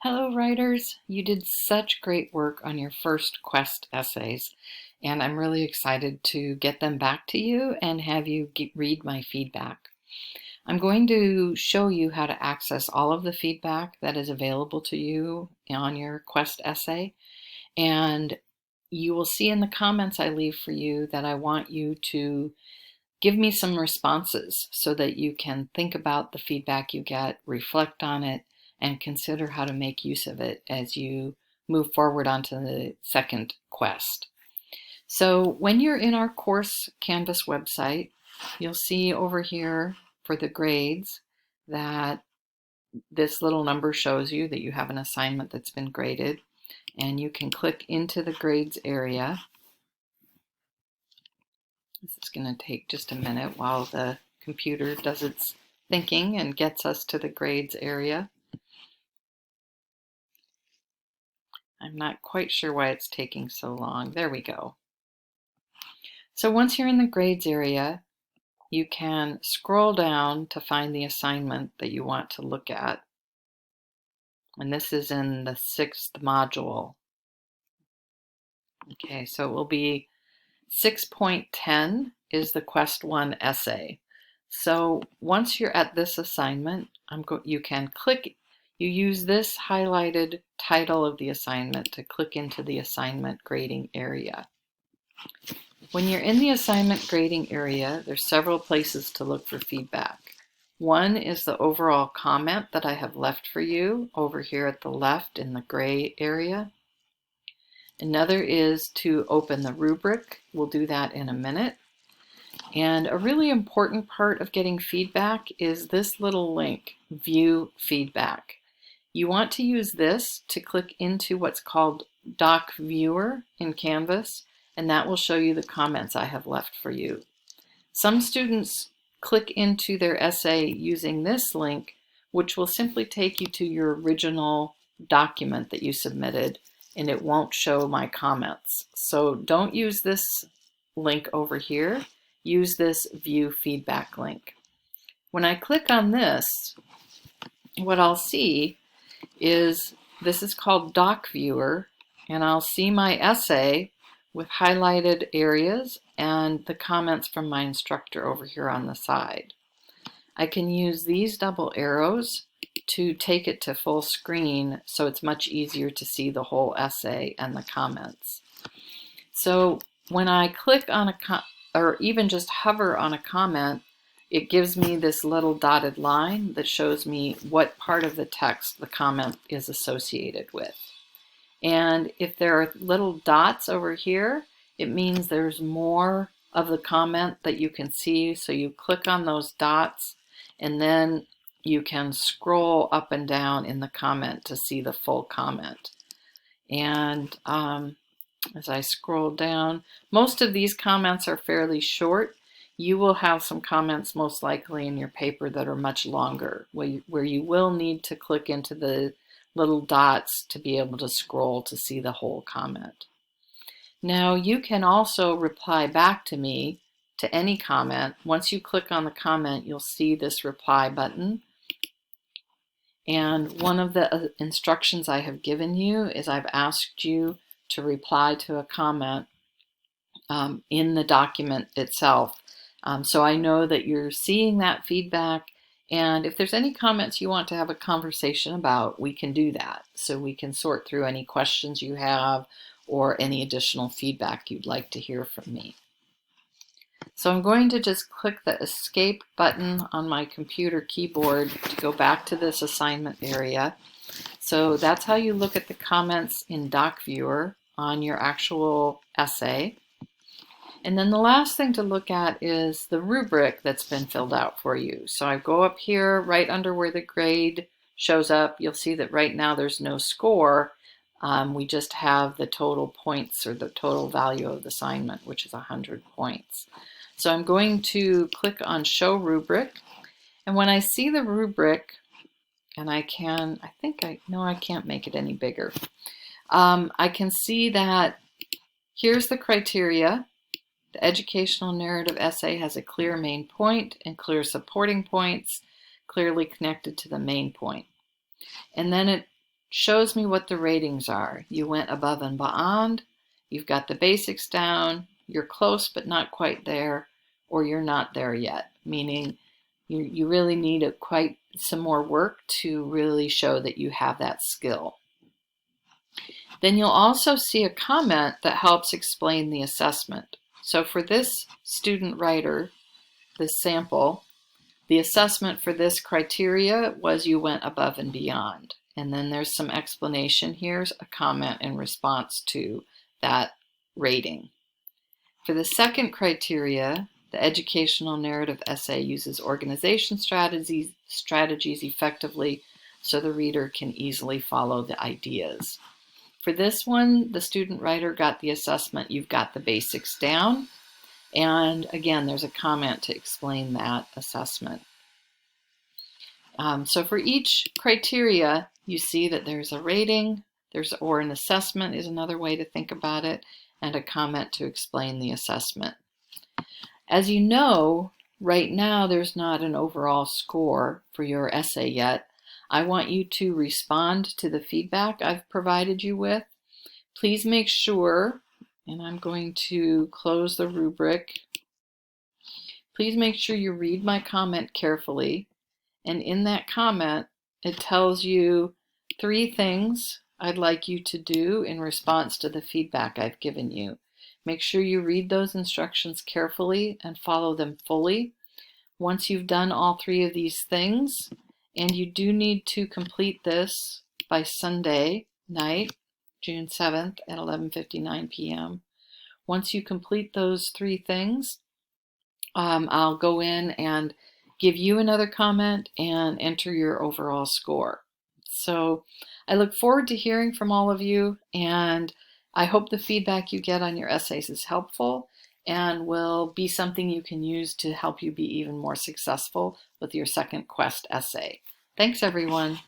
Hello, writers. You did such great work on your first Quest essays, and I'm really excited to get them back to you and have you read my feedback. I'm going to show you how to access all of the feedback that is available to you on your Quest essay, and you will see in the comments I leave for you that I want you to give me some responses so that you can think about the feedback you get, reflect on it, and consider how to make use of it as you move forward onto the second quest. So when you're in our course Canvas website, you'll see over here for the grades that this little number shows you that you have an assignment that's been graded, and you can click into the grades area. This is going to take just a minute while the computer does its thinking and gets us to the grades area. I'm not quite sure why it's taking so long. There we go. So once you're in the grades area, you can scroll down to find the assignment that you want to look at. And this is in the 6th module. Okay, so it will be 6.10 is the Quest 1 essay. So once you're at this assignment, you can click, you use this highlighted title of the assignment to click into the assignment grading area. When you're in the assignment grading area, there's several places to look for feedback. One is the overall comment that I have left for you over here at the left in the gray area. Another is to open the rubric. We'll do that in a minute. And a really important part of getting feedback is this little link, View Feedback. You want to use this to click into what's called Doc Viewer in Canvas, and that will show you the comments I have left for you. Some students click into their essay using this link, which will simply take you to your original document that you submitted, and it won't show my comments. So don't use this link over here. Use this View Feedback link. When I click on this, what I'll see is this is called Doc Viewer, and I'll see my essay with highlighted areas and the comments from my instructor over here on the side. I can use these double arrows to take it to full screen so it's much easier to see the whole essay and the comments. So when I click on or even just hover on a comment, it gives me this little dotted line that shows me what part of the text the comment is associated with. And if there are little dots over here, it means there's more of the comment that you can see. So you click on those dots, and then you can scroll up and down in the comment to see the full comment. And as I scroll down, most of these comments are fairly short. You will have some comments most likely in your paper that are much longer, where you will need to click into the little dots to be able to scroll to see the whole comment. Now you can also reply back to me to any comment. Once you click on the comment, you'll see this reply button. And one of the instructions I have given you is I've asked you to reply to a comment in the document itself. So I know that you're seeing that feedback, and if there's any comments you want to have a conversation about, we can do that. So we can sort through any questions you have or any additional feedback you'd like to hear from me. So I'm going to just click the Escape button on my computer keyboard to go back to this assignment area. So that's how you look at the comments in Doc Viewer on your actual essay. And then the last thing to look at is the rubric that's been filled out for you. So I go up here right under where the grade shows up. You'll see that right now there's no score. We just have the total points, or the total value of the assignment, which is 100 points. So I'm going to click on Show Rubric. And when I see the rubric, and I can't make it any bigger. I can see that here's the criteria. The educational narrative essay has a clear main point and clear supporting points, clearly connected to the main point. And then it shows me what the ratings are. You went above and beyond, you've got the basics down, you're close but not quite there, or you're not there yet, meaning you really need quite some more work to really show that you have that skill. Then you'll also see a comment that helps explain the assessment. So for this student writer, this sample, the assessment for this criteria was you went above and beyond. And then there's some explanation. Here's a comment in response to that rating. For the second criteria, the educational narrative essay uses organization strategies effectively so the reader can easily follow the ideas. For this one, the student writer got the assessment, you've got the basics down. And again, there's a comment to explain that assessment. So for each criteria, you see that there's a rating, or an assessment is another way to think about it, and a comment to explain the assessment. As you know, right now there's not an overall score for your essay yet. I want you to respond to the feedback I've provided you with. Please make sure, and I'm going to close the rubric, please make sure you read my comment carefully. And in that comment, it tells you 3 things I'd like you to do in response to the feedback I've given you. Make sure you read those instructions carefully and follow them fully. Once you've done all 3 of these things, and you do need to complete this by Sunday night, June 7th at 11:59 p.m. Once you complete those 3 things, I'll go in and give you another comment and enter your overall score. So I look forward to hearing from all of you, and I hope the feedback you get on your essays is helpful and will be something you can use to help you be even more successful with your second Quest essay. Thanks, everyone.